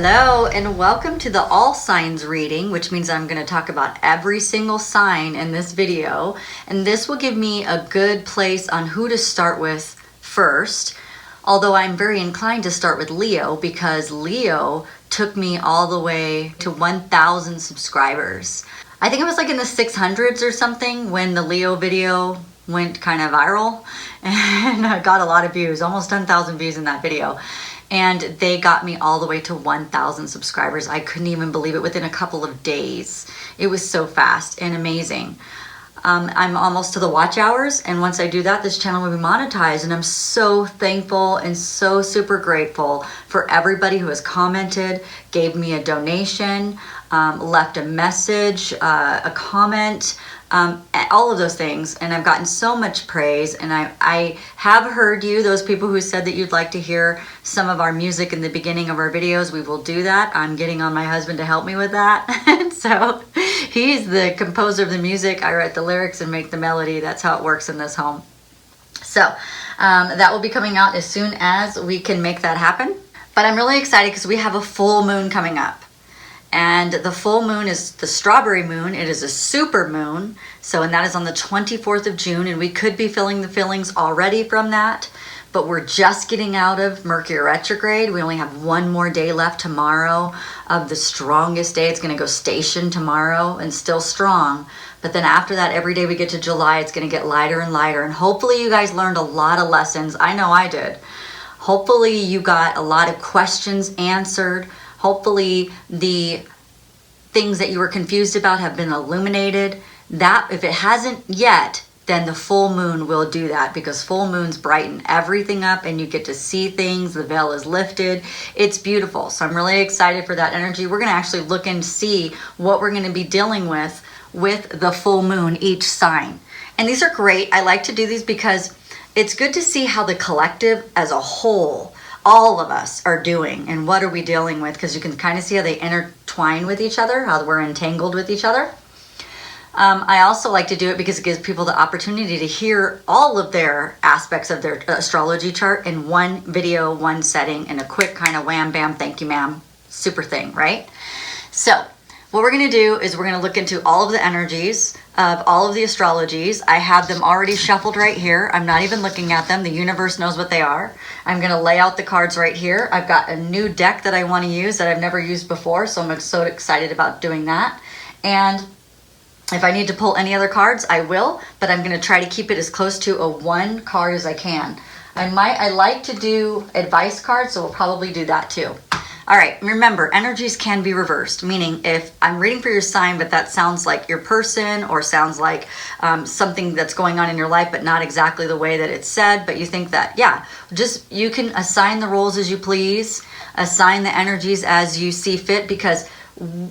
Hello and welcome to the all signs reading, which means I'm going to talk about every single sign in this video, and this will give me a good place on who to start with first, although I'm very inclined to start with Leo because Leo took me all the way to 1,000 subscribers. I think it was like in the 600s or something when the Leo video went kind of viral, and I got a lot of views, almost 10,000 views in that video. And they got me all the way to 1,000 subscribers. I couldn't even believe it within a couple of days. It was so fast and amazing. I'm almost to the watch hours, and once I do that, this channel will be monetized, and I'm so thankful and so super grateful for everybody who has commented, gave me a donation, left a message, a comment, all of those things, and I've gotten so much praise. And I have heard you, those people who said that you'd like to hear some of our music in the beginning of our videos. We will do that. I'm getting on my husband to help me with that. And so he's the composer of the music. I write the lyrics and make the melody. That's how it works in this home. So that will be coming out as soon as we can make that happen. But I'm really excited because we have a full moon coming up. And the full moon is the strawberry moon. It is a super moon. And that is on the 24th of June. And we could be feeling the feelings already from that. But we're just getting out of Mercury retrograde. We only have one more day left tomorrow of the strongest day. It's going to go station tomorrow and still strong. But then after that, every day we get to July, it's going to get lighter and lighter. And hopefully you guys learned a lot of lessons. I know I did. Hopefully you got a lot of questions answered. Hopefully the things that you were confused about have been illuminated. That, if it hasn't yet, then the full moon will do that, because full moons brighten everything up and you get to see things. The veil is lifted. It's beautiful. So I'm really excited for that energy. We're going to actually look and see what we're going to be dealing with the full moon, each sign. And these are great. I like to do these because it's good to see how the collective as a whole, all of us, are doing and what are we dealing with, because you can kind of see how they intertwine with each other, how we're entangled with each other. I also like to do it because it gives people the opportunity to hear all of their aspects of their astrology chart in one video, one setting, in a quick kind of wham, bam, thank you, ma'am, super thing, right? So what we're going to do is we're going to look into all of the energies of all of the astrologies. I have them already shuffled right here. I'm not even looking at them. The universe knows what they are. I'm going to lay out the cards right here. I've got a new deck that I want to use that I've never used before, so I'm so excited about doing that. And if I need to pull any other cards, I will, but I'm going to try to keep it as close to a one card as I can. I like to do advice cards, so we'll probably do that too. All right, remember, energies can be reversed, meaning if I'm reading for your sign, but that sounds like your person or sounds like something that's going on in your life, but not exactly the way that it's said, but you think that, yeah, just you can assign the roles as you please, assign the energies as you see fit, because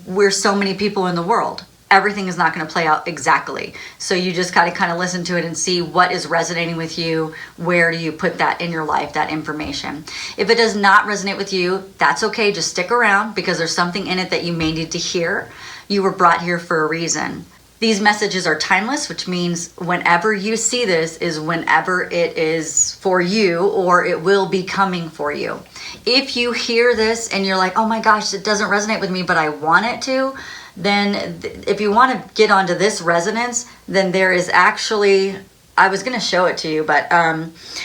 we're so many people in the world. Everything is not going to play out exactly. So you just got to kind of listen to it and see what is resonating with you. Where do you put that in your life, that information? If it does not resonate with you, that's okay. Just stick around, because there's something in it that you may need to hear. You were brought here for a reason. These messages are timeless, which means whenever you see this is whenever it is for you, or it will be coming for you. If you hear this and you're like, oh my gosh, it doesn't resonate with me, but I want it to, then if you want to get onto this resonance, then there is actually, I was going to show it to you, but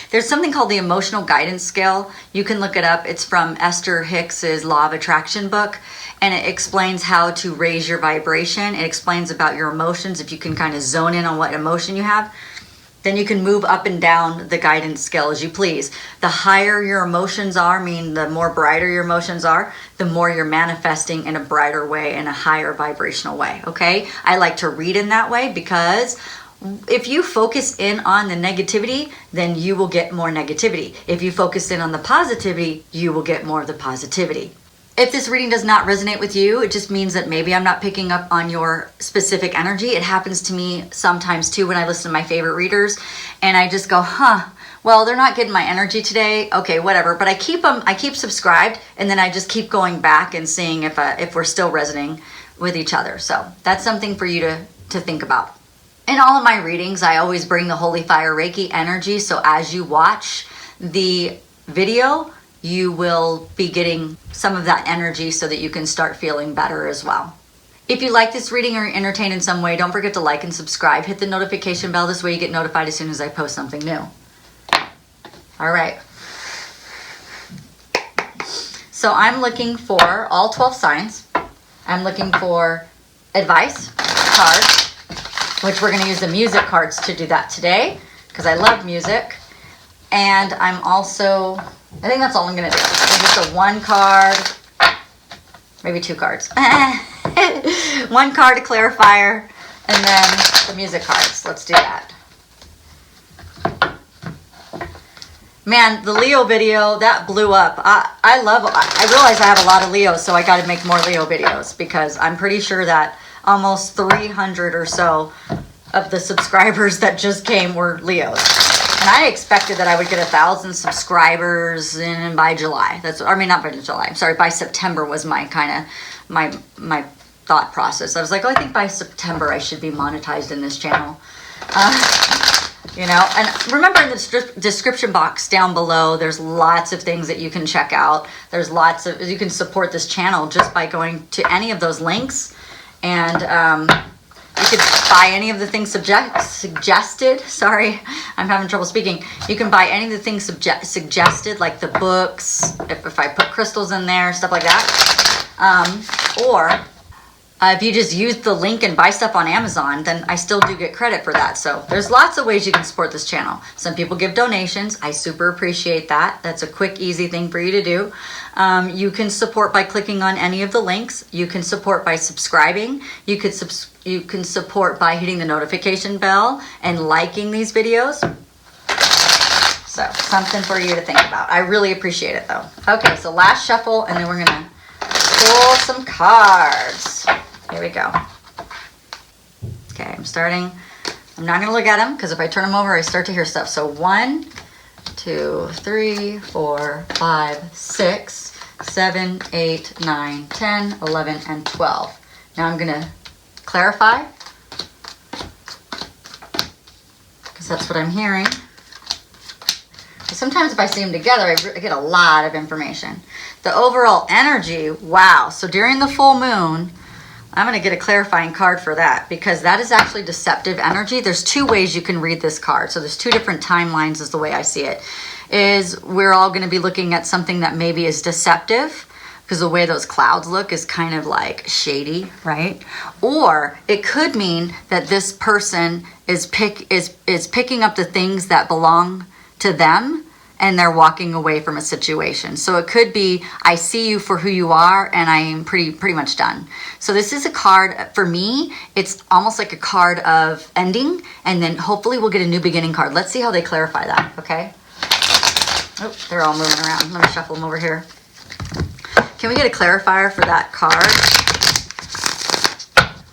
there's something called the Emotional Guidance Scale. You can look it up. It's from Esther Hicks's Law of Attraction book, and it explains how to raise your vibration. It explains about your emotions. If you can kind of zone in on what emotion you have, then you can move up and down the guidance scale as you please. The higher your emotions are, meaning the more brighter your emotions are, the more you're manifesting in a brighter way, in a higher vibrational way, okay? I like to read in that way because if you focus in on the negativity, then you will get more negativity. If you focus in on the positivity, you will get more of the positivity. If this reading does not resonate with you, it just means that maybe I'm not picking up on your specific energy. It happens to me sometimes too when I listen to my favorite readers and I just go, well, they're not getting my energy today. Okay, whatever. But I keep subscribed, and then I just keep going back and seeing if we're still resonating with each other. So that's something for you to think about. In all of my readings, I always bring the Holy Fire Reiki energy. So as you watch the video, you will be getting some of that energy so that you can start feeling better as well. If you like this reading or are entertained in some way, don't forget to like and subscribe. Hit the notification bell. This way you get notified as soon as I post something new. All right. So I'm looking for all 12 signs. I'm looking for advice cards, which we're going to use the music cards to do that today because I love music. And I'm also, I think that's all I'm going to do. Just a one card, maybe two cards. One card, a clarifier, and then the music cards. Let's do that. Man, the Leo video, that blew up. I realize I have a lot of Leos, so I got to make more Leo videos because I'm pretty sure that almost 300 or so of the subscribers that just came were Leos. And I expected that I would get 1,000 subscribers by July. Not by July. I'm sorry, by September was my kind of, my thought process. I was like, I think by September I should be monetized in this channel. And remember in the description box down below, there's lots of things that you can check out. There's you can support this channel just by going to any of those links. And you could buy any of the things suggested. Sorry, I'm having trouble speaking. You can buy any of the things suggested, like the books, if I put crystals in there, stuff like that. Or if you just use the link and buy stuff on Amazon, then I still do get credit for that. So there's lots of ways you can support this channel. Some people give donations. I super appreciate that. That's a quick, easy thing for you to do. You can support by clicking on any of the links. You can support by subscribing. You can support by hitting the notification bell and liking these videos. So something for you to think about. I really appreciate it though. Okay, so last shuffle, and then we're gonna pull some cards. Here we go. Okay, I'm starting. I'm not gonna look at them because if I turn them over, I start to hear stuff. So 1, 2, 3, 4, 5, 6, 7, 8, 9, 10, 11, and 12. Now I'm gonna clarify because that's what I'm hearing. Sometimes if I see them together, I get a lot of information. The overall energy, wow. So during the full moon, I'm going to get a clarifying card for that because that is actually deceptive energy. There's two ways you can read this card. So there's two different timelines is the way I see it. Is we're all going to be looking at something that maybe is deceptive because the way those clouds look is kind of like shady, right? Or it could mean that this person is picking up the things that belong to them and they're walking away from a situation. So it could be, I see you for who you are and I am pretty much done. So this is a card, for me, it's almost like a card of ending, and then hopefully we'll get a new beginning card. Let's see how they clarify that, okay? Oh, they're all moving around. Let me shuffle them over here. Can we get a clarifier for that card?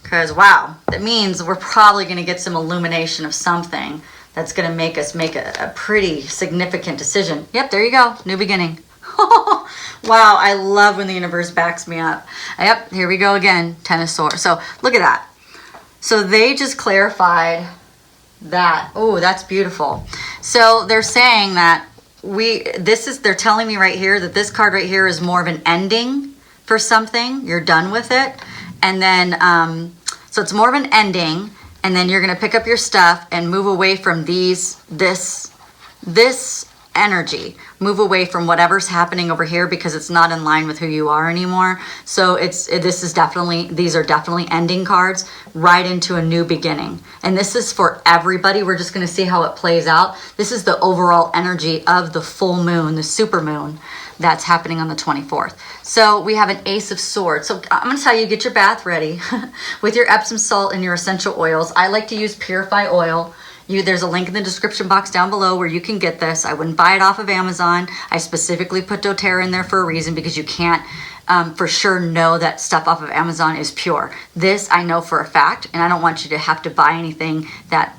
Because, wow, that means we're probably gonna get some illumination of something that's going to make us make a pretty significant decision. Yep, there you go. New beginning. Wow, I love when the universe backs me up. Yep, here we go again. Ten of Swords. So look at that. So they just clarified that. Oh, that's beautiful. So they're saying that they're telling me right here that this card right here is more of an ending for something. You're done with it. And then, so it's more of an ending. And then you're going to pick up your stuff and move away from this energy. Move away from whatever's happening over here because it's not in line with who you are anymore. So these are definitely ending cards right into a new beginning. And this is for everybody. We're just going to see how it plays out. This is the overall energy of the full moon, the super moon that's happening on the 24th. So we have an Ace of Swords. So I'm going to tell you, get your bath ready with your Epsom salt and your essential oils. I like to use Purify oil. There's a link in the description box down below where you can get this. I wouldn't buy it off of Amazon. I specifically put doTERRA in there for a reason because you can't for sure know that stuff off of Amazon is pure. This I know for a fact, and I don't want you to have to buy anything that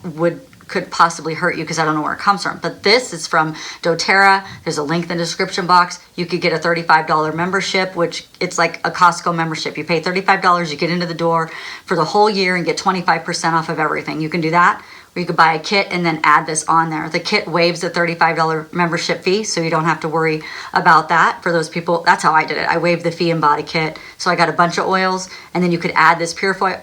could possibly hurt you because I don't know where it comes from. But this is from doTERRA. There's a link in the description box. You could get a $35 membership, which it's like a Costco membership. You pay $35, you get into the door for the whole year and get 25% off of everything. You can do that. or you could buy a kit and then add this on there. The kit waives the $35 membership fee, so you don't have to worry about that for those people. That's how I did it. I waived the fee and bought a kit. So I got a bunch of oils, and then you could add this purify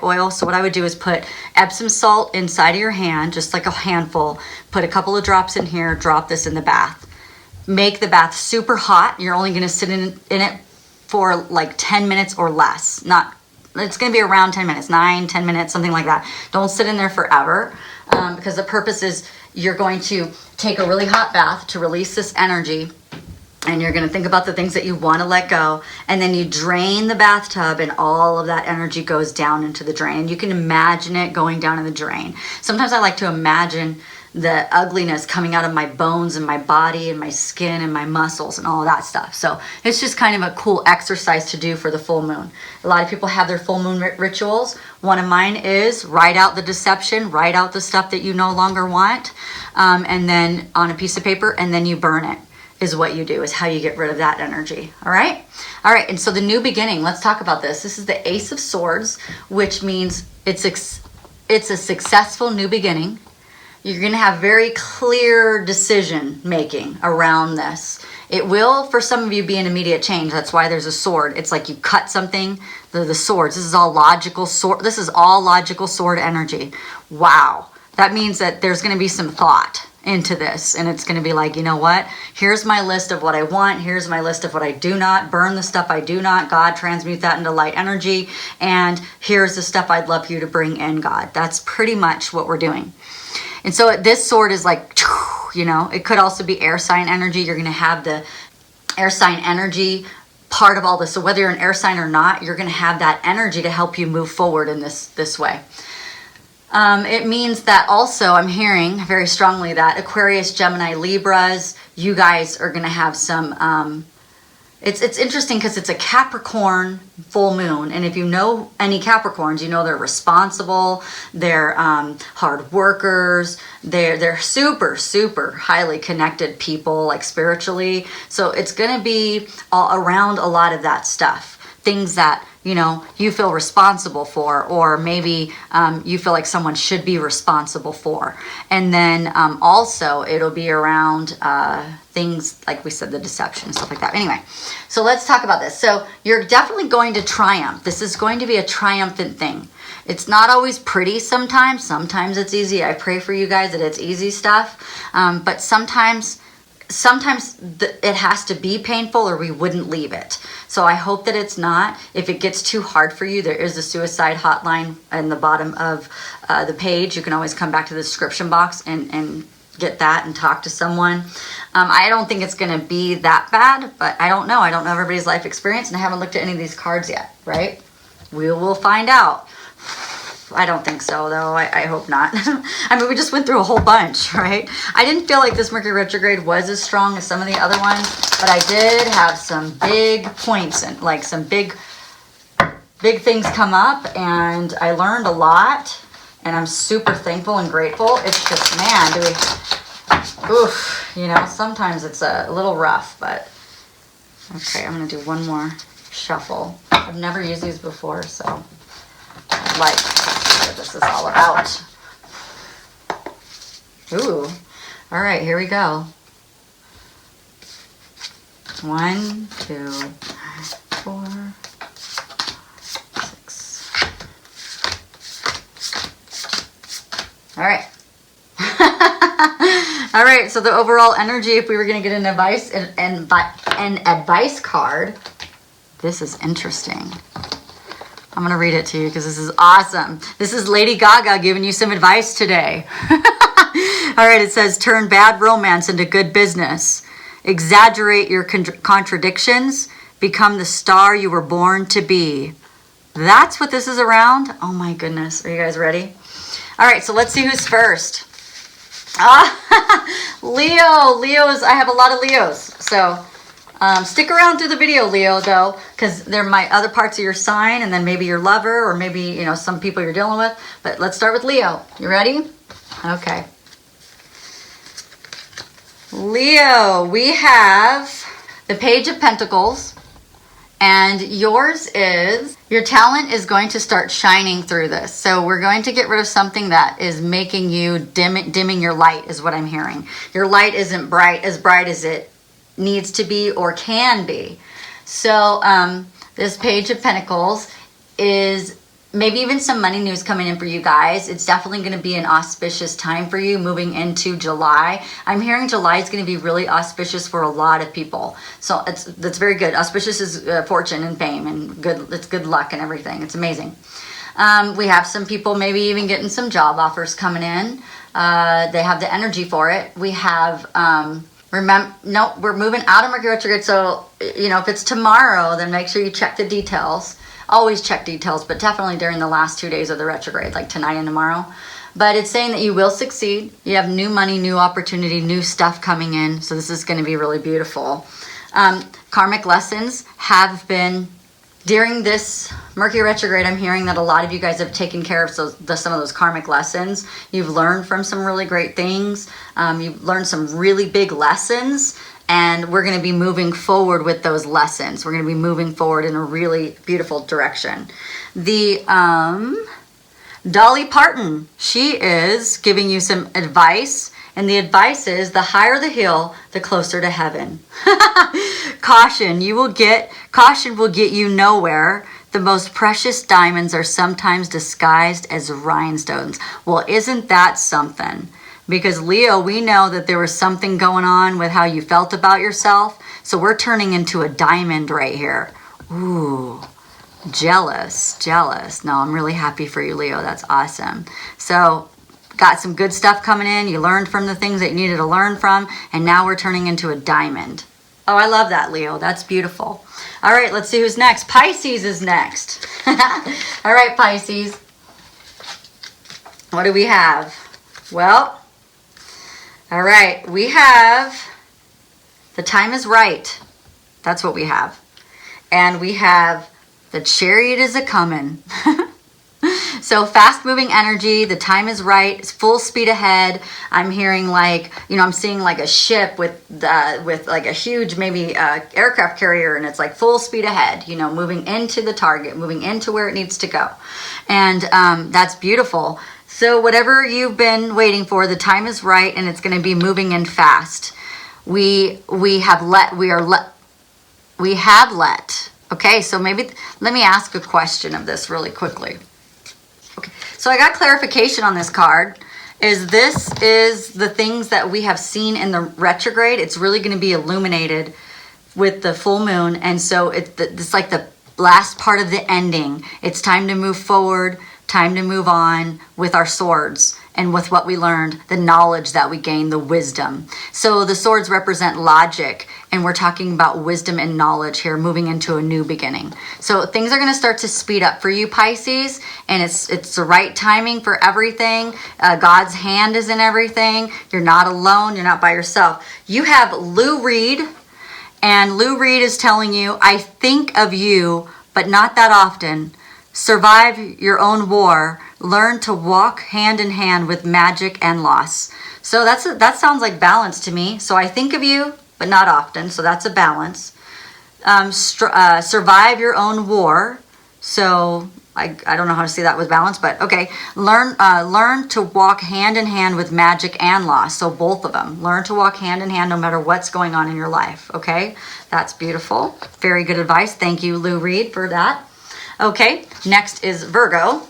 oil. So what I would do is put Epsom salt inside of your hand, just like a handful, put a couple of drops in here, drop this in the bath. Make the bath super hot. You're only gonna sit in it for like 10 minutes or less. It's gonna be around 10 minutes, 9, 10 minutes, something like that. Don't sit in there forever, because the purpose is you're going to take a really hot bath to release this energy, and you're going to think about the things that you want to let go, and then you drain the bathtub, and all of that energy goes down into the drain. You can imagine it going down in the drain. Sometimes I like to imagine the ugliness coming out of my bones and my body and my skin and my muscles and all of that stuff. So it's just kind of a cool exercise to do for the full moon. A lot of people have their full moon rituals. One of mine is write out the deception, write out the stuff that you no longer want, and then on a piece of paper, and then you burn it. Is what you do, is how you get rid of that energy. All right, and so the new beginning, let's talk about this. This is the Ace of Swords, which means it's a successful new beginning. You're going to have very clear decision making around this. It will, for some of you, be an immediate change. That's why there's a sword. It's like you cut something, the swords. This is all logical sword. This is all logical sword energy. Wow. That means that there's going to be some thought into this, and it's going to be like, you know what? Here's my list of what I want. Here's my list of what I do not. Burn the stuff I do not. God, transmute that into light energy. And here's the stuff I'd love you to bring in, God. That's pretty much what we're doing. And so this sword is like, you know, it could also be air sign energy. You're going to have the air sign energy part of all this. So whether you're an air sign or not, you're going to have that energy to help you move forward in this way. It means that also, I'm hearing very strongly that Aquarius, Gemini, Libras, you guys are going to have some, it's interesting because it's a Capricorn full moon. And if you know any Capricorns, you know they're responsible, they're hard workers, they're super, super highly connected people, like spiritually. So it's going to be all around a lot of that stuff. Things that, you know, you feel responsible for, or maybe you feel like someone should be responsible for. And then also it'll be around things like we said, the deception, stuff like that. Anyway, so let's talk about this. So you're definitely going to triumph. This is going to be a triumphant thing. It's not always pretty sometimes. Sometimes it's easy. I pray for you guys that it's easy stuff. But sometimes it has to be painful, or we wouldn't leave it. So I hope that it's not. If it gets too hard for you, there is a suicide hotline in the bottom of the page. You can always come back to the description box and get that and talk to someone. I don't think it's going to be that bad, but I don't know. I don't know everybody's life experience, and I haven't looked at any of these cards yet, right? We will find out. I don't think so, though. I hope not. I mean, we just went through a whole bunch, right? I didn't feel like this Mercury retrograde was as strong as some of the other ones, but I did have some big points and like some big things come up, and I learned a lot, and I'm super thankful and grateful. It's just, man, oof, you know, sometimes it's a little rough, but okay, I'm going to do one more shuffle. I've never used these before, so I'd like what this is all about. Ooh. All right, here we go. 1, 2, 4, 6. All right. All right, so the overall energy, if we were going to get an advice card, this is interesting. I'm going to read it to you because this is awesome. This is Lady Gaga giving you some advice today. All right, it says, turn bad romance into good business. Exaggerate your contradictions. Become the star you were born to be. That's what this is around. Oh my goodness. Are you guys ready? All right, so let's see who's first. Leos. I have a lot of Leos. So stick around through the video, Leo, though, because there might other parts of your sign, and then maybe your lover, or maybe, you know, some people you're dealing with. But let's start with Leo. You ready? Okay. Leo, we have the Page of Pentacles, And yours is, your talent is going to start shining through this. So we're going to get rid of something that is making you dimming your light, is what I'm hearing. Your light isn't bright as it needs to be or can be. So this Page of Pentacles is maybe even some money news coming in for you guys. It's definitely going to be an auspicious time for you moving into July. I'm hearing July is going to be really auspicious for a lot of people. So that's very good. Auspicious is fortune and fame and good. It's good luck and everything. It's amazing. We have some people maybe even getting some job offers coming in. They have the energy for it. We have, we're moving out of Mercury retrograde. So, you know, if it's tomorrow, then make sure you check the details. Always check details, but definitely during the last 2 days of the retrograde, like tonight and tomorrow. But it's saying that you will succeed. You have new money, new opportunity, new stuff coming in. So this is going to be really beautiful. Karmic lessons have been, during this Mercury retrograde, I'm hearing that a lot of you guys have taken care of some of those karmic lessons. You've learned from some really great things. You've learned some really big lessons. And we're going to be moving forward with those lessons. We're going to be moving forward in a really beautiful direction. The Dolly Parton, she is giving you some advice. And the advice is, the higher the hill, the closer to heaven. Caution will get you nowhere. The most precious diamonds are sometimes disguised as rhinestones. Well, isn't that something? Because Leo, we know that there was something going on with how you felt about yourself. So we're turning into a diamond right here. Ooh, jealous. No, I'm really happy for you, Leo. That's awesome. So got some good stuff coming in. You learned from the things that you needed to learn from. And now we're turning into a diamond. Oh, I love that, Leo. That's beautiful. All right, let's see who's next. Pisces is next. All right, Pisces. What do we have? Well, all right, we have the time is right. That's what we have. And we have the chariot is a-coming. So fast moving energy, the time is right, it's full speed ahead. I'm hearing like, you know, I'm seeing like a ship with like a huge maybe aircraft carrier, and it's like full speed ahead, you know, moving into the target, moving into where it needs to go. And that's beautiful. So whatever you've been waiting for, the time is right, and it's going to be moving in fast. We have let. Okay, so maybe let me ask a question of this really quickly. Okay, so I got clarification on this card. This is the things that we have seen in the retrograde. It's really going to be illuminated with the full moon, and so it's like the last part of the ending. It's time to move forward. Time to move on with our swords and with what we learned, the knowledge that we gained, the wisdom. So the swords represent logic, and we're talking about wisdom and knowledge here, moving into a new beginning. So things are going to start to speed up for you, Pisces, and it's the right timing for everything. God's hand is in everything. You're not alone. You're not by yourself. You have Lou Reed, and Lou Reed is telling you, I think of you, but not that often. Survive your own war. Learn to walk hand in hand with magic and loss. So that sounds like balance to me. So I think of you, but not often. So that's a balance. Survive your own war. So I don't know how to say that with balance, but okay. Learn to walk hand in hand with magic and loss. So both of them. Learn to walk hand in hand no matter what's going on in your life. Okay, that's beautiful. Very good advice. Thank you, Lou Reed, for that. Okay, next is Virgo.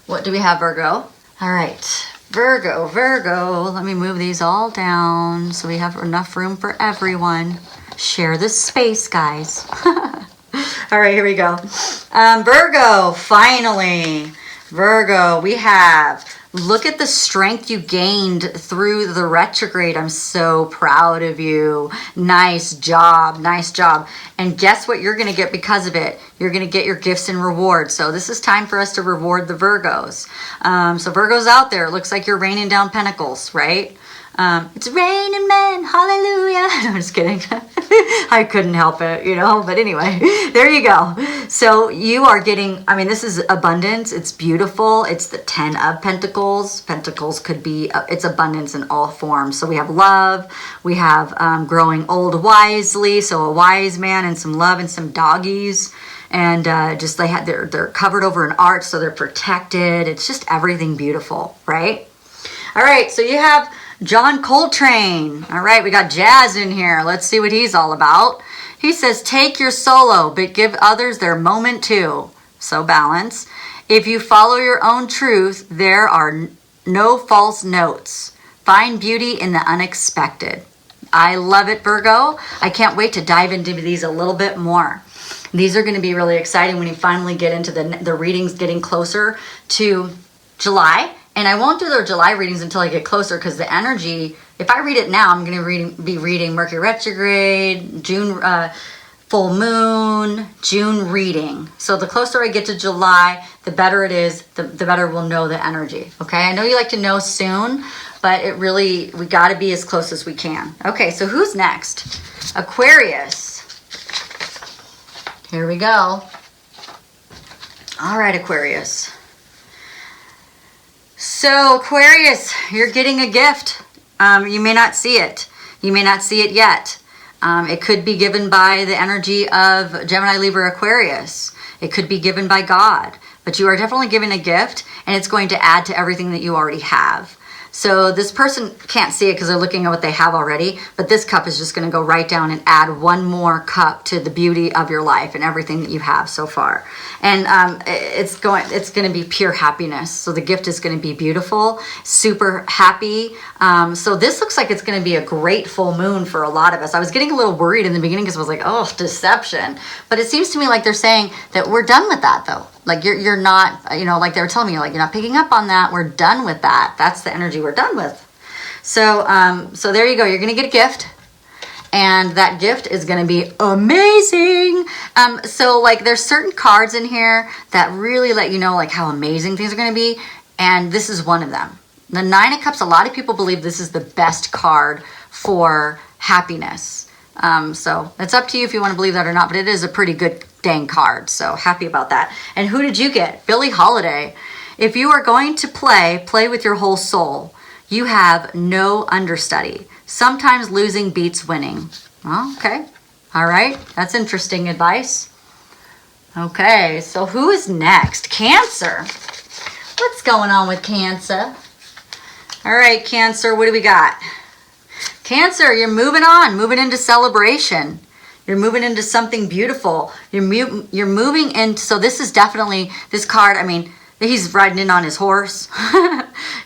What do we have, Virgo? All right, Virgo. Let me move these all down so we have enough room for everyone. Share the space, guys. All right, here we go. Virgo, finally. Virgo, we have, look at the strength you gained through the retrograde. I'm so proud of you. Nice job. And guess what you're going to get because of it? You're going to get your gifts and rewards. So this is time for us to reward the Virgos. So Virgos out there, it looks like you're raining down pentacles, right? It's raining men, hallelujah. No, I'm just kidding. I couldn't help it, you know, but anyway, there you go. So you are getting, I mean, this is abundance. It's beautiful. It's the 10 of Pentacles. Pentacles could be, it's abundance in all forms. So we have love. We have growing old wisely. So a wise man and some love and some doggies. And just they're covered over in art, so they're protected. It's just everything beautiful, right? All right, so you have John Coltrane. All right, we got jazz in here. Let's see what he's all about. He says, take your solo, but give others their moment too. So balance. If you follow your own truth, there are no false notes. Find beauty in the unexpected. I love it, Virgo. I can't wait to dive into these a little bit more. These are going to be really exciting when you finally get into the readings getting closer to July. And I won't do the July readings until I get closer because the energy, if I read it now, I'm going to be reading Mercury retrograde, June full moon, June reading. So the closer I get to July, the better it is, the better we'll know the energy. Okay, I know you like to know soon, but it really, we got to be as close as we can. Okay, so who's next? Aquarius. Here we go. All right, Aquarius. So Aquarius, you're getting a gift. You may not see it. You may not see it yet. It could be given by the energy of Gemini, Libra, Aquarius. It could be given by God. But you are definitely given a gift, and it's going to add to everything that you already have. So this person can't see it because they're looking at what they have already, but this cup is just going to go right down and add one more cup to the beauty of your life and everything that you have so far. And it's going to be pure happiness. So the gift is going to be beautiful, super happy. So this looks like it's going to be a great full moon for a lot of us. I was getting a little worried in the beginning because I was like, oh, deception. But it seems to me like they're saying that we're done with that though. Like you're not, you know, like they were telling me, like you're not picking up on that. We're done with that. That's the energy we're done with. So, so there you go. You're going to get a gift, and that gift is going to be amazing. So like there's certain cards in here that really let you know like how amazing things are going to be. And this is one of them. The Nine of Cups. A lot of people believe this is the best card for happiness. So it's up to you if you want to believe that or not, but it is a pretty good dang card. So happy about that. And who did you get? Billie Holiday. If you are going to play with your whole soul. You have no understudy. Sometimes losing beats winning. Oh, okay. All right. That's interesting advice. Okay. So who is next? Cancer. What's going on with Cancer? All right, Cancer. What do we got? Cancer, you're moving on, moving into celebration. You're moving into something beautiful. You're moving into, so this is definitely, this card, I mean, he's riding in on his horse.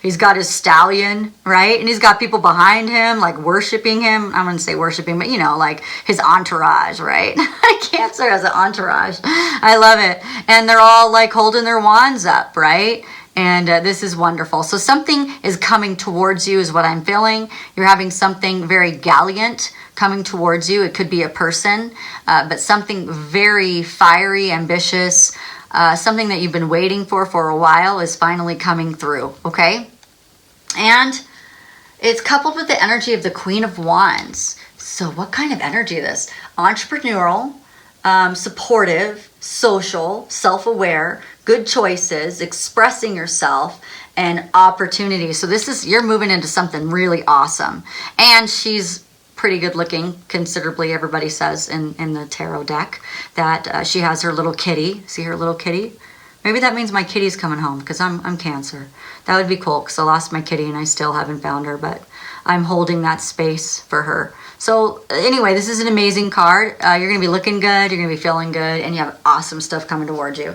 He's got his stallion, right? And he's got people behind him, like worshiping him. I wouldn't say worshiping, but you know, like his entourage, right? Cancer has an entourage. I love it. And they're all like holding their wands up, right? And this is wonderful. So something is coming towards you is what I'm feeling. You're having something very gallant coming towards you. It could be a person, but something very fiery, ambitious, something that you've been waiting for a while is finally coming through, okay? And it's coupled with the energy of the Queen of Wands. So what kind of energy is this? Entrepreneurial, supportive, social, self-aware, good choices, expressing yourself, and opportunity. So this is, you're moving into something really awesome. And she's pretty good looking, considerably, everybody says in the tarot deck, that she has her little kitty. See her little kitty? Maybe that means my kitty's coming home because I'm Cancer. That would be cool because I lost my kitty and I still haven't found her, but I'm holding that space for her. So anyway, this is an amazing card. You're going to be looking good. You're going to be feeling good. And you have awesome stuff coming towards you.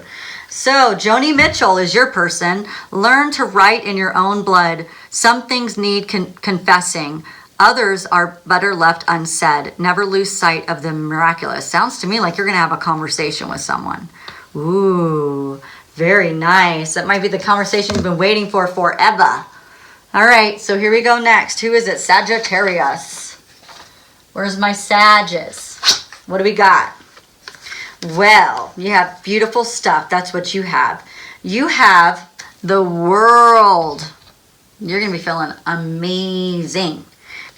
So Joni Mitchell is your person. Learn to write in your own blood. Some things need confessing. Others are better left unsaid. Never lose sight of the miraculous. Sounds to me like you're going to have a conversation with someone. Ooh, very nice. That might be the conversation you've been waiting for forever. All right, so here we go next. Who is it? Sagittarius. Where's my Sagittarius? What do we got? Well, you have beautiful stuff. That's what you have. You have the World. You're going to be feeling amazing.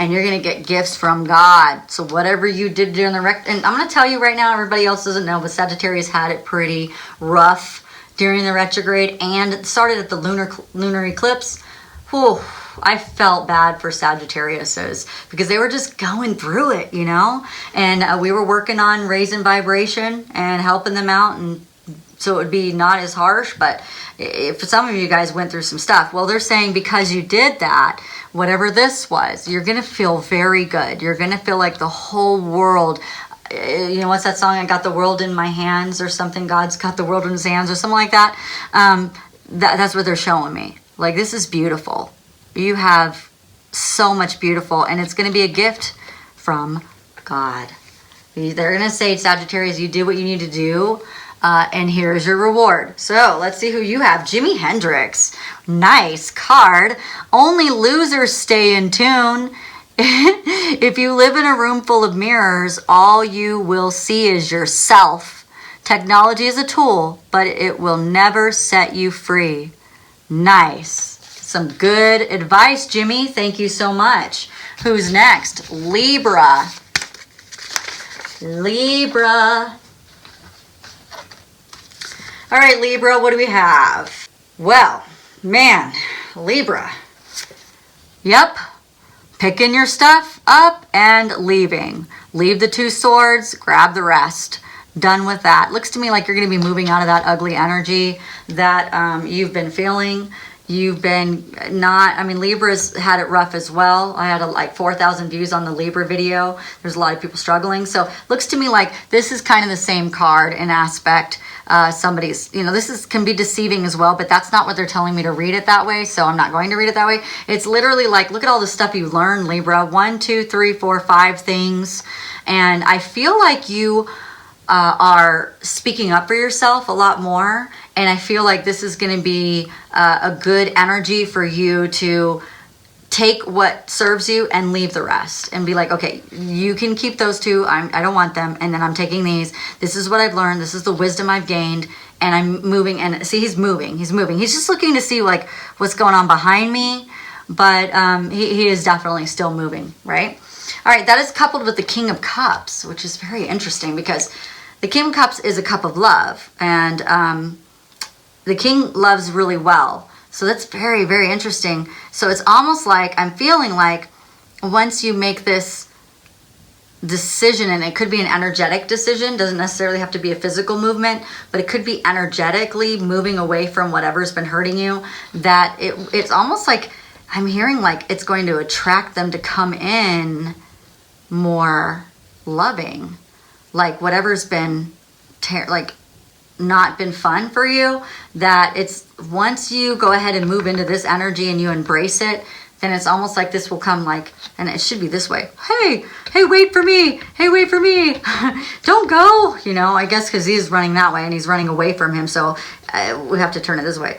And you're going to get gifts from God. So whatever you did during the and I'm going to tell you right now, everybody else doesn't know, but Sagittarius had it pretty rough during the retrograde, and it started at the lunar eclipse. Whew, I felt bad for Sagittariuses because they were just going through it, you know? And we were working on raising vibration and helping them out, and so it would be not as harsh. But if some of you guys went through some stuff, well, they're saying because you did that, whatever this was, you're going to feel very good. You're going to feel like the whole world, you know, what's that song? I got the world in my hands or something. God's got the world in his hands or something like that. That's what they're showing me. Like, this is beautiful. You have so much beautiful, and it's going to be a gift from God. They're going to say, Sagittarius, you did what you need to do. And here's your reward. So let's see who you have. Jimi Hendrix. Nice card. Only losers stay in tune. If you live in a room full of mirrors, all you will see is yourself. Technology is a tool, but it will never set you free. Nice. Some good advice, Jimmy. Thank you so much. Who's next? Libra. Libra. All right, Libra, what do we have? Well, man, Libra. Yep. Picking your stuff up and leaving. Leave the 2 swords, grab the rest. Done with that. Looks to me like you're going to be moving out of that ugly energy that you've been feeling. You've been not, I mean, Libra's had it rough as well. I had like 4,000 views on the Libra video. There's a lot of people struggling. So looks to me like this is kind of the same card in aspect. Somebody's, you know, can be deceiving as well, but that's not what they're telling me to read it that way. So I'm not going to read it that way. It's literally like, look at all the stuff you learned, Libra. 1, 2, 3, 4, 5 things. And I feel like you are speaking up for yourself a lot more. And I feel like this is going to be a good energy for you to take what serves you and leave the rest and be like, okay, you can keep those 2. I don't want them. And then I'm taking these. This is what I've learned. This is the wisdom I've gained. And I'm moving. And see, he's moving. He's moving. He's just looking to see like what's going on behind me. But he is definitely still moving, right? All right, that is coupled with the King of Cups, which is very interesting because the King of Cups is a cup of love. And the King loves really well. So that's very, very interesting. So it's almost like I'm feeling like once you make this decision, and it could be an energetic decision, doesn't necessarily have to be a physical movement, but it could be energetically moving away from whatever's been hurting you, that it's almost like I'm hearing like it's going to attract them to come in more loving. Like whatever's been not been fun for you, that it's once you go ahead and move into this energy and you embrace it, then it's almost like this will come like, and it should be this way. Hey, wait for me. Hey, wait for me. Don't go. You know, I guess because he's running that way and he's running away from him. So we have to turn it this way.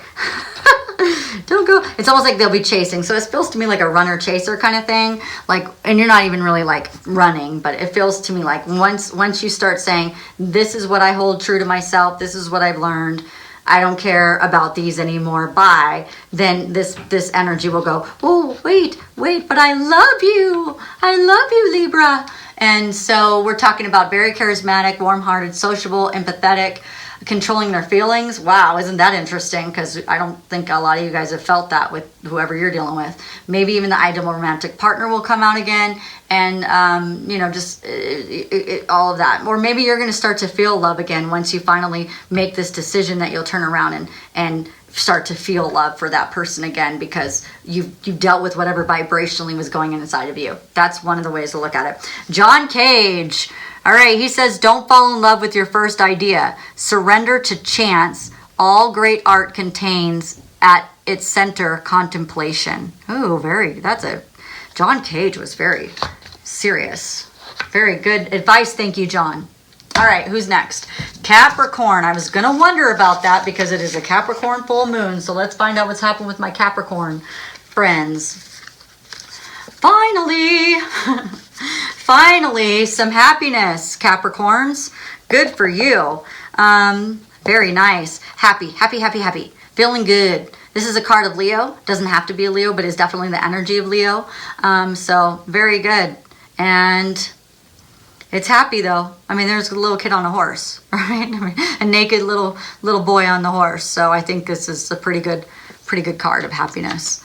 Don't go. It's almost like they'll be chasing. So it feels to me like a runner chaser kind of thing. Like, and you're not even really like running, but it feels to me like once you start saying, this is what I hold true to myself. This is what I've learned. I don't care about these anymore. Bye. Then this energy will go, oh, wait, but I love you. I love you, Libra. And so we're talking about very charismatic, warm-hearted, sociable, empathetic, controlling their feelings. Wow, isn't that interesting? Because I don't think a lot of you guys have felt that with whoever you're dealing with. Maybe even the ideal romantic partner will come out again, and you know, just all of that. Or maybe you're going to start to feel love again once you finally make this decision that you'll turn around and start to feel love for that person again, because you've dealt with whatever vibrationally was going inside of you. That's one of the ways to look at it. John Cage. All right, he says, don't fall in love with your first idea. Surrender to chance. All great art contains at its center contemplation. Oh, John Cage was very serious. Very good advice. Thank you, John. All right, who's next? Capricorn. I was going to wonder about that because it is a Capricorn full moon. So let's find out what's happened with my Capricorn friends. Finally, finally, some happiness, Capricorns. Good for you. Very nice. Happy. Feeling good. This is a card of Leo. Doesn't have to be a Leo, but is definitely the energy of Leo. So very good. And it's happy though. I mean, there's a little kid on a horse, right? I mean, a naked little boy on the horse. So I think this is a pretty good card of happiness.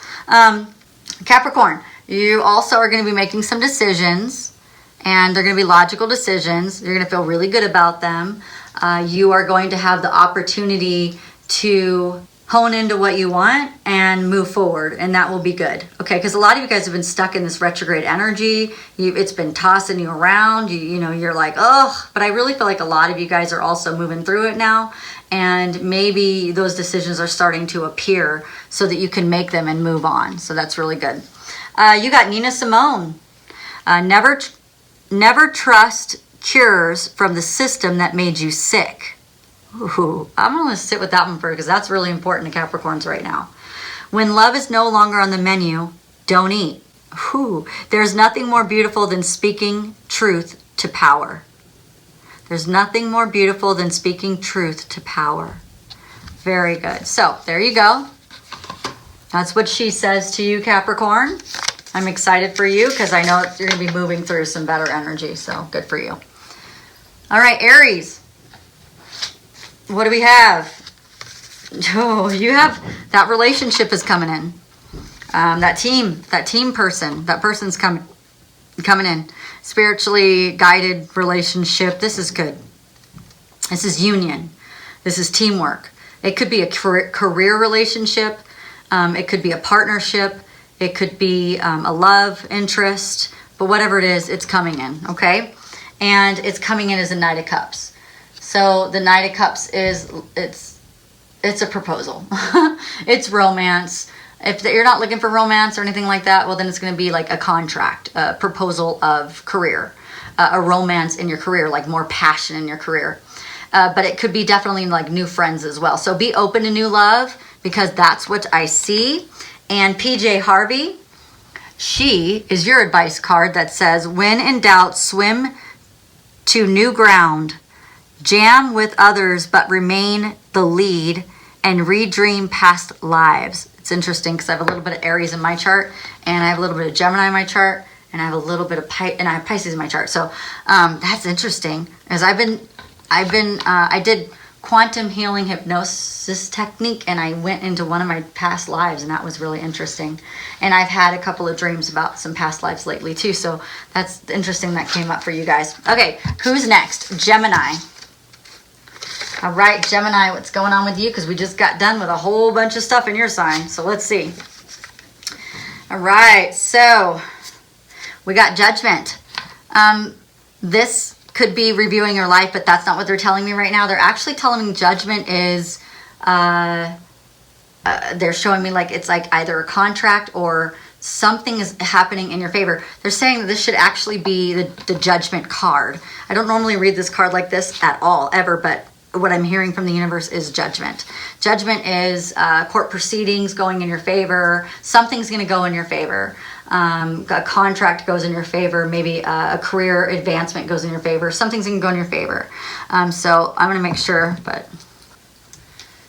Capricorn, you also are going to be making some decisions, and they're going to be logical decisions. You're going to feel really good about them. You are going to have the opportunity to hone into what you want and move forward, and that will be good. Okay, because a lot of you guys have been stuck in this retrograde energy. It's been tossing you around. You know, you're like, oh, but I really feel like a lot of you guys are also moving through it now, and maybe those decisions are starting to appear so that you can make them and move on. So that's really good. You got Nina Simone. Never trust cures from the system that made you sick. Ooh, I'm going to sit with that one first because that's really important to Capricorns right now. When love is no longer on the menu, don't eat. Ooh, there's nothing more beautiful than speaking truth to power. There's nothing more beautiful than speaking truth to power. Very good. So there you go. That's what she says to you, Capricorn. I'm excited for you because I know you're going to be moving through some better energy. So good for you. All right, Aries. What do we have? Oh, you have that relationship is coming in. That team person, that person's coming in. Spiritually guided relationship. This is good. This is union. This is teamwork. It could be a career relationship. It could be a partnership. It could be a love interest. But whatever it is, it's coming in, okay? And it's coming in as a Knight of Cups. So the Knight of Cups is, it's a proposal. It's romance. If you're not looking for romance or anything like that, well, then it's going to be like a contract, a proposal of career, a romance in your career, like more passion in your career. But it could be definitely like new friends as well. So be open to new love because that's what I see. And PJ Harvey, she is your advice card that says, when in doubt, swim to new ground. Jam with others, but remain the lead and redream past lives. It's interesting because I have a little bit of Aries in my chart, and I have a little bit of Gemini in my chart, and I have a little bit of and I have Pisces in my chart. So that's interesting. As I did quantum healing hypnosis technique, and I went into one of my past lives, and that was really interesting. And I've had a couple of dreams about some past lives lately too. So that's interesting that came up for you guys. Okay, who's next? Gemini. All right, Gemini, what's going on with you? Because we just got done with a whole bunch of stuff in your sign. So let's see. All right, so we got Judgment. This could be reviewing your life, but that's not what they're telling me right now. They're actually telling me Judgment is, they're showing me like it's like either a contract or something is happening in your favor. They're saying that this should actually be the Judgment card. I don't normally read this card like this at all, ever, but what I'm hearing from the universe is Judgment. Judgment is court proceedings going in your favor. Something's going to go in your favor. A contract goes in your favor. Maybe a career advancement goes in your favor. Something's going to go in your favor. So I'm going to make sure, but...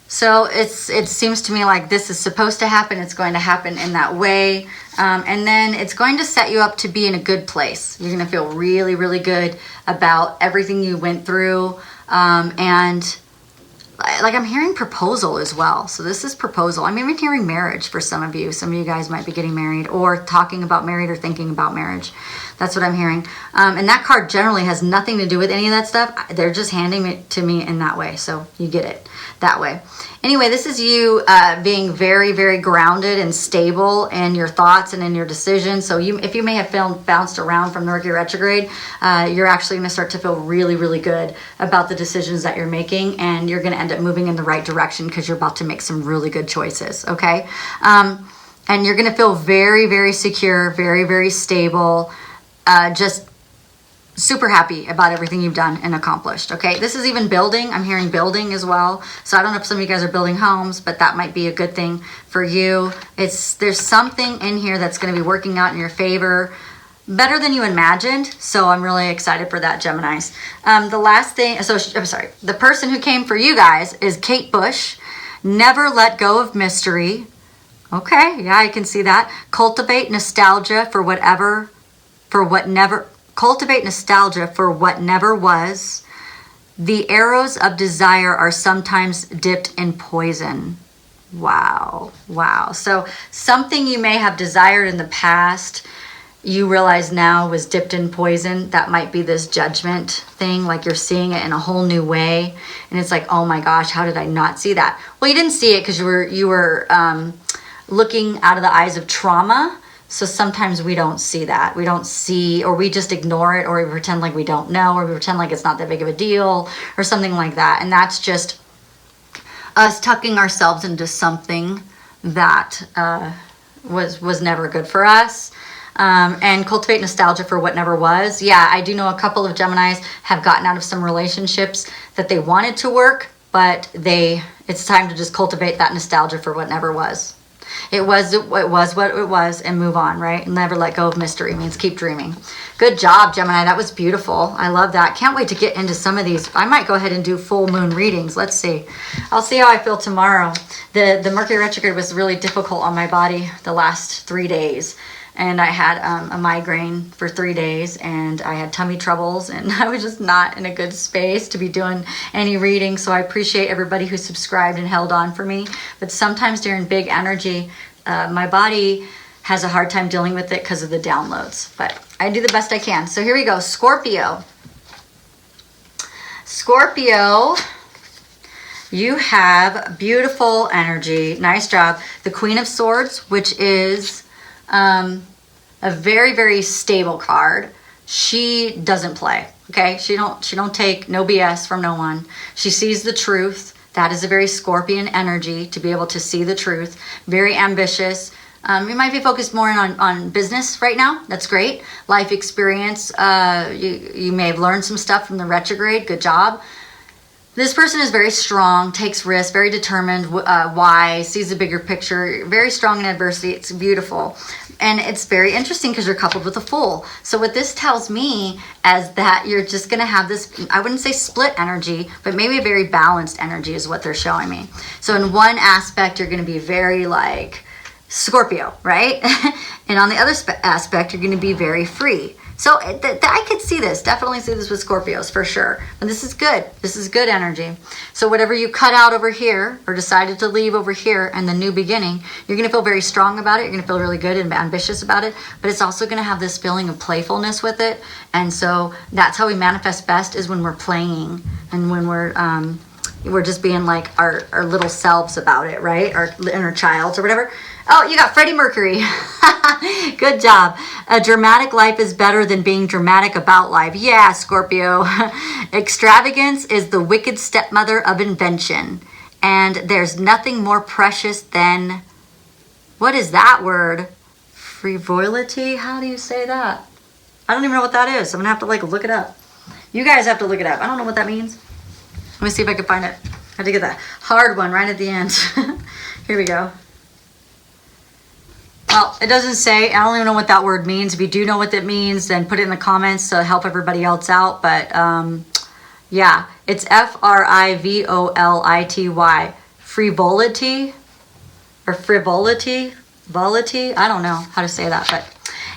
So it seems to me like this is supposed to happen. It's going to happen in that way. And then it's going to set you up to be in a good place. You're going to feel really, really good about everything you went through. And like I'm hearing proposal as well. So this is proposal. I'm even hearing marriage for some of you. Some of you guys might be getting married or talking about married or thinking about marriage. That's what I'm hearing. And that card generally has nothing to do with any of that stuff. They're just handing it to me in that way. So you get it that way. Anyway, this is you being very, very grounded and stable in your thoughts and in your decisions. So if you may have bounced around from Mercury retrograde, you're actually going to start to feel really, really good about the decisions that you're making, and you're going to end up moving in the right direction because you're about to make some really good choices, okay? And you're going to feel very, very secure, very, very stable, just super happy about everything you've done and accomplished, okay? This is even building. I'm hearing building as well. So I don't know if some of you guys are building homes, but that might be a good thing for you. There's something in here that's going to be working out in your favor better than you imagined. So I'm really excited for that, Geminis. The last thing, I'm sorry, the person who came for you guys is Kate Bush. Never let go of mystery. Okay, yeah, I can see that. Cultivate nostalgia for cultivate nostalgia for what never was. The arrows of desire are sometimes dipped in poison. Wow, wow. So something you may have desired in the past, you realize now was dipped in poison. That might be this judgment thing, like you're seeing it in a whole new way. And it's like, oh my gosh, how did I not see that? Well, you didn't see it because you were looking out of the eyes of trauma. So sometimes we don't see that. We don't see, or we just ignore it, or we pretend like we don't know, or we pretend like it's not that big of a deal, or something like that. And that's just us tucking ourselves into something that was never good for us. And cultivate nostalgia for what never was. Yeah, I do know a couple of Geminis have gotten out of some relationships that they wanted to work, but it's time to just cultivate that nostalgia for what never was. It was what it was, and move on, right? Never let go of mystery means keep dreaming. Good job, Gemini. That was beautiful. I love that. Can't wait to get into some of these. I might go ahead and do full moon readings. Let's see. I'll see how I feel tomorrow. The Mercury retrograde was really difficult on my body the last 3 days. And I had a migraine for 3 days, and I had tummy troubles, and I was just not in a good space to be doing any reading. So I appreciate everybody who subscribed and held on for me. But sometimes during big energy, my body has a hard time dealing with it because of the downloads. But I do the best I can. So here we go. Scorpio. Scorpio, you have beautiful energy. Nice job. The Queen of Swords, which is a very, very stable card. She doesn't play. Okay, she don't take no BS from no one. She sees the truth. That is a very Scorpion energy, to be able to see the truth. Very ambitious. You might be focused more on business right now. That's great. Life experience. You may have learned some stuff from the retrograde. Good job. This person is very strong, takes risks, very determined, wise, sees the bigger picture, very strong in adversity. It's beautiful. And it's very interesting because you're coupled with a Fool. So what this tells me is that you're just going to have this, I wouldn't say split energy, but maybe a very balanced energy is what they're showing me. So in one aspect, you're going to be very like Scorpio, right? And on the other aspect, you're going to be very free. So I could see this, definitely see this with Scorpios for sure. And this is good. This is good energy. So whatever you cut out over here or decided to leave over here and the new beginning, you're going to feel very strong about it. You're going to feel really good and ambitious about it. But it's also going to have this feeling of playfulness with it. And so that's how we manifest best, is when we're playing and when we're just being like our little selves about it, right? Our inner child or whatever. Oh, you got Freddie Mercury. Good job. A dramatic life is better than being dramatic about life. Yeah, Scorpio. Extravagance is the wicked stepmother of invention. And there's nothing more precious than, what is that word? Frivolity? How do you say that? I don't even know what that is. I'm going to have to like look it up. You guys have to look it up. I don't know what that means. Let me see if I can find it. I had to get that hard one right at the end. Here we go. Well, it doesn't say. I don't even know what that word means. If you do know what that means, then put it in the comments to help everybody else out. But yeah, it's Frivolity. Frivolity or frivolity. I don't know how to say that. But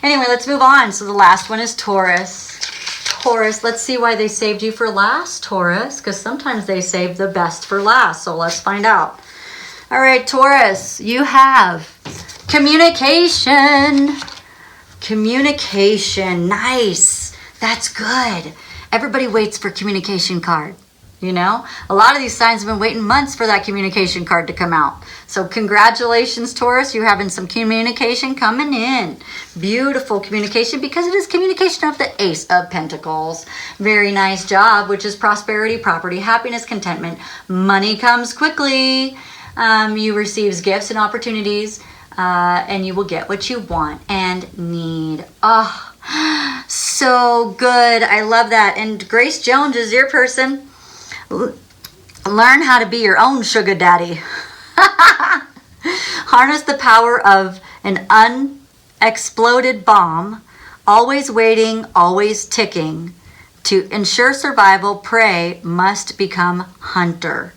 anyway, let's move on. So the last one is Taurus. Taurus, let's see why they saved you for last, Taurus. Because sometimes they save the best for last. So let's find out. All right, Taurus, you have communication. Communication. Nice. That's good. Everybody waits for communication card. You know, a lot of these signs have been waiting months for that communication card to come out. So congratulations, Taurus. You're having some communication coming in. Beautiful communication, because it is communication of the Ace of Pentacles. Very nice job, which is prosperity, property, happiness, contentment. Money comes quickly. You receive gifts and opportunities, and you will get what you want and need. Oh, so good. I love that. And Grace Jones is your person. Learn how to be your own sugar daddy. Harness the power of an unexploded bomb, always waiting, always ticking. To ensure survival, prey must become hunter.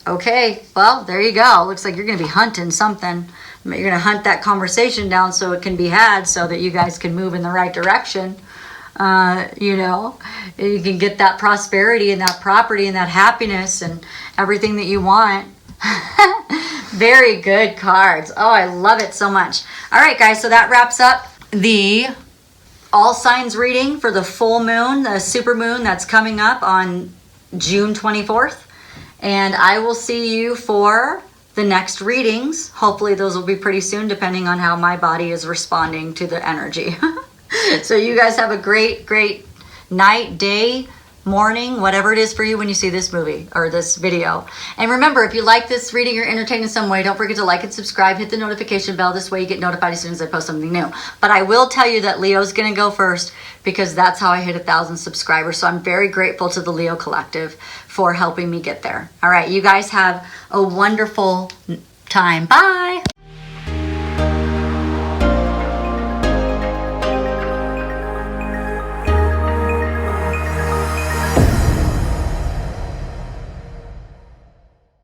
Okay, well, there you go. Looks like you're going to be hunting something. You're going to hunt that conversation down so it can be had so that you guys can move in the right direction. You know, you can get that prosperity and that property and that happiness and everything that you want. Very good cards. Oh, I love it so much. All right, guys, so that wraps up the all signs reading for the full moon, the super moon that's coming up on June 24th. And I will see you for the next readings. Hopefully those will be pretty soon, depending on how my body is responding to the energy. So you guys have a great night, day, morning, whatever it is for you when you see this movie or this video. And remember, if you like this reading or entertained in some way, don't forget to like and subscribe, hit the notification bell. This way you get notified as soon as I post something new. But I will tell you that Leo's gonna go first because that's how I hit 1,000 subscribers. So I'm very grateful to the Leo Collective for helping me get there. All right, you guys have a wonderful time. Bye.